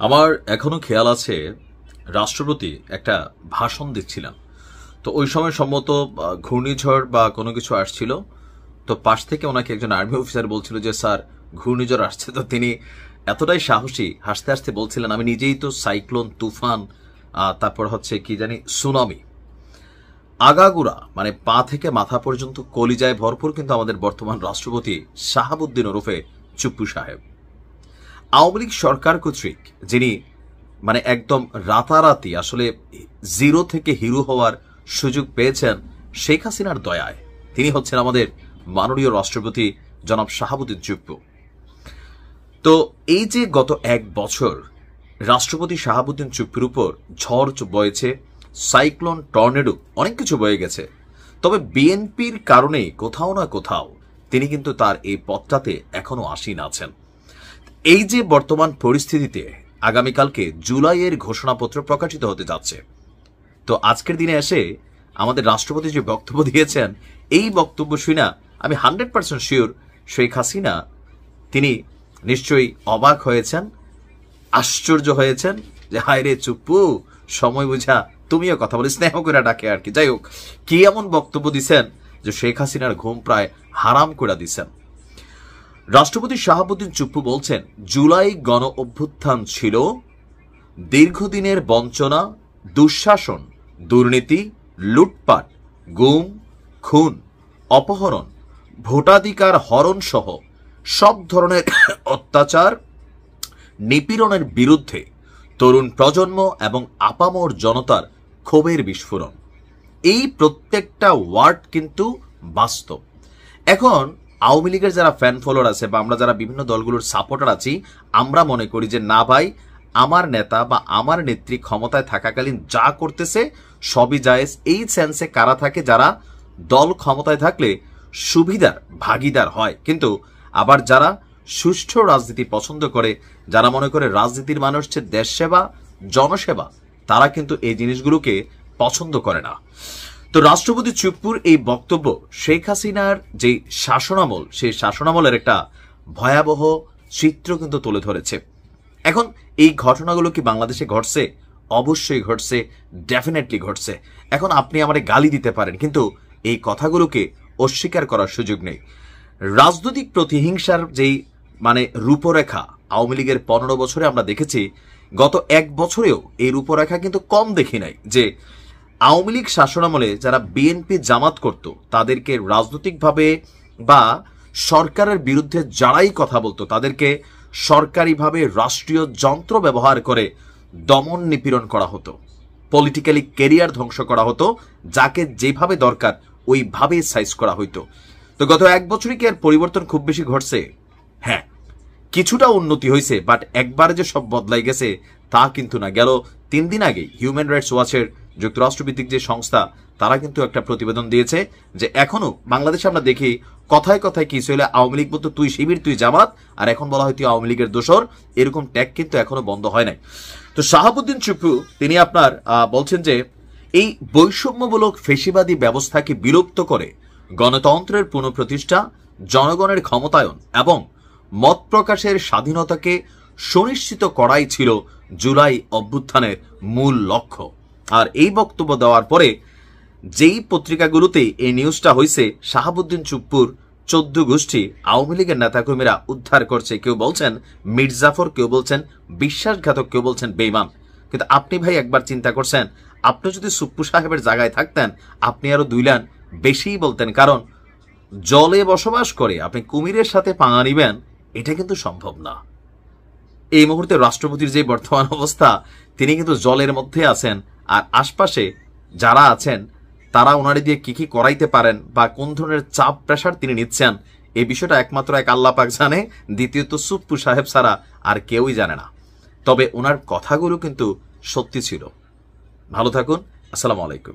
আমার এখনো খেয়াল আছে রাষ্ট্রপতি একটা ভাষণ দিচ্ছিলেন। তো ওই সময় সম্ভবত ঘূর্ণিঝড় বা কোনো কিছু আসছিল। তো পাশ থেকে ওনাকে একজন আর্মি অফিসার বলছিল যে স্যার ঘূর্ণিঝড় আসছে। তো তিনি এতটাই সাহসী হাসতে হাসতে বলছিলেন আমি নিজেই তো সাইক্লোন, তুফান, তারপর হচ্ছে কি জানি সুনামি, আগাগোড়া মানে পা থেকে মাথা পর্যন্ত কলিজায় ভরপুর কিন্তু আমাদের বর্তমান রাষ্ট্রপতি শাহাবুদ্দিন ওরফে চুপ্পু সাহেব। আওয়ামী লীগ সরকার কর্তৃক যিনি মানে একদম রাতারাতি আসলে জিরো থেকে হিরো হওয়ার সুযোগ পেয়েছেন শেখ হাসিনার দয়ায়, তিনি হচ্ছেন আমাদের মাননীয় রাষ্ট্রপতি জনাব শাহাবুদ্দিন চুপ্পু। তো এই যে গত এক বছর রাষ্ট্রপতি শাহাবুদ্দিন চুপ্পুর উপর ঝড় বয়েছে, সাইক্লোন, টর্নেডো, অনেক কিছু বয়ে গেছে, তবে বিএনপির কারণে কোথাও না কোথাও তিনি কিন্তু তার এই পথটাতে এখনো আসীন আছেন। এই যে বর্তমান পরিস্থিতিতে আগামীকালকে জুলাইয়ের ঘোষণাপত্র প্রকাশিত হতে যাচ্ছে, তো আজকের দিনে এসে আমাদের রাষ্ট্রপতি যে বক্তব্য দিয়েছেন এই বক্তব্য শুনে আমি 100% শিওর শেখ হাসিনা তিনি নিশ্চয়ই অবাক হয়েছেন, আশ্চর্য হয়েছেন যে হায় রে চুপ্পু, সময় বুঝা তুমিও কথা বলে স্নেহ করে ডাকে আর কি। যাই হোক, কি এমন বক্তব্য দিচ্ছেন যে শেখ হাসিনার ঘুম প্রায় হারাম করে দিচ্ছেন। রাষ্ট্রপতি শাহাবুদ্দিন চুপ্পু বলছেন জুলাই গণ অভ্যুত্থান ছিল দীর্ঘদিনের বঞ্চনা, দুঃশাসন, দুর্নীতি, লুটপাট, গুম, খুন, অপহরণ, ভোটাধিকার হরণ সহ সব ধরনের অত্যাচার, নিপীড়নের বিরুদ্ধে তরুণ প্রজন্ম এবং আপামর জনতার ক্ষোভের বিস্ফোরণ। এই প্রত্যেকটা ওয়ার্ড কিন্তু বাস্তব। এখন আওয়ামী লীগের যারা ফ্যান ফলোয়ার আছে বা আমরা যারা বিভিন্ন দলগুলোর সাপোর্টার আছি, আমরা মনে করি যে না ভাই, আমার নেতা বা আমার নেত্রী ক্ষমতায় থাকাকালীন যা করতেছে সবই জায়েজ। এই সেন্সে কারা থাকে যারা দল ক্ষমতায় থাকলে সুবিধার ভাগিদার হয়, কিন্তু আবার যারা সুষ্ঠু রাজনীতি পছন্দ করে, যারা মনে করে রাজনীতির মানে হচ্ছে দেশ সেবা, জনসেবা, তারা কিন্তু এই জিনিসগুলোকে পছন্দ করে না। তো রাষ্ট্রপতি চুপ্পুর এই বক্তব্য শেখ হাসিনার যে শাসনামল, সেই শাসনামলের একটা ভয়াবহ চিত্র কিন্তু তুলে ধরেছে। এখন এই ঘটনাগুলো কি বাংলাদেশে ঘটছে? অবশ্যই ঘটছে, ডেফিনেটলি ঘটছে। এখন আপনি আমারে গালি দিতে পারেন, কিন্তু এই কথাগুলোকে অস্বীকার করার সুযোগ নেই। রাজনৈতিক প্রতিহিংসার যেই মানে রূপরেখা আওয়ামী লীগের 15 বছরে আমরা দেখেছি, গত এক বছরেও এই রূপরেখা কিন্তু কম দেখি নাই যে আওয়ামী লীগ শাসনামলে যারা বিএনপি জামাত করত তাদেরকে রাজনৈতিকভাবে বা সরকারের বিরুদ্ধে যারাই কথা বলতো তাদেরকে সরকারিভাবে রাষ্ট্রীয় যন্ত্র ব্যবহার করে দমন নিপীড়ন করা হতো, পলিটিক্যালি ক্যারিয়ার ধ্বংস করা হতো, যাকে যেভাবে দরকার ওইভাবে সাইজ করা হইতো। তো গত এক বছরে কি আর পরিবর্তন খুব বেশি ঘটছে? হ্যাঁ, কিছুটা উন্নতি হয়েছে, বাট একবারে যে সব বদলাই গেছে তা কিন্তু না। গেল 3 দিন আগে হিউম্যান রাইটস ওয়াচের যুক্তরাষ্ট্রভিত্তিক যে সংস্থা, তারা কিন্তু একটা প্রতিবেদন দিয়েছে যে এখনো বাংলাদেশে আমরা দেখি কথায় কথায় কিছু হলে আওয়ামী লীগ বলতো তুই শিবির, তুই জামাত, আর এখন বলা হয় তুই আওয়ামী লীগের দোসর, এরকম ট্যাগ কিন্তু এখনো বন্ধ হয় নাই। তো শাহাবুদ্দিন চুপ্পু তিনি আপনার বলছেন যে এই বৈষম্যমূলক ফেসিবাদী ব্যবস্থাকে বিলুপ্ত করে গণতন্ত্রের পুনঃপ্রতিষ্ঠা, জনগণের ক্ষমতায়ন এবং মত প্রকাশের স্বাধীনতাকে সুনিশ্চিত করাই ছিল জুলাই অভ্যুত্থানের মূল লক্ষ্য। আর এই বক্তব্য দেওয়ার পরে যেই পত্রিকাগুলোতে এই নিউজটা হয়েছে, শাহাবুদ্দিন চুপ্পুর 14 গোষ্ঠী আওয়ামী লীগের নেতাকর্মীরা উদ্ধার করছে। কেউ বলছেন মির্জাফর, কেউ বলছেন বিশ্বাসঘাতক, কেউ বলছেন বেঈমান। কিন্তু আপনি ভাই একবার চিন্তা করছেন, আপনি যদি চুপ্পু সাহেবের জায়গায় থাকতেন আপনি আরো 2 লাইন বেশিই বলতেন, কারণ জলে বসবাস করে আপনি কুমিরের সাথে পাঙা নিবেন, এটা কিন্তু সম্ভব না। এই মুহূর্তে রাষ্ট্রপতির যে বর্তমান অবস্থা, তিনি কিন্তু জলের মধ্যে আছেন, আর আশপাশে যারা আছেন তারা ওনারে দিয়ে কি কি করাইতে পারেন বা কোন ধরনের চাপ প্রেশার তিনি নিচ্ছেন, এই বিষয়টা একমাত্র এক আল্লাহ পাক জানে, দ্বিতীয়ত চুপ্পু সাহেব ছাড়া আর কেউই জানে না। তবে ওনার কথাগুলো কিন্তু সত্যি ছিল। ভালো থাকুন, আসসালামু আলাইকুম।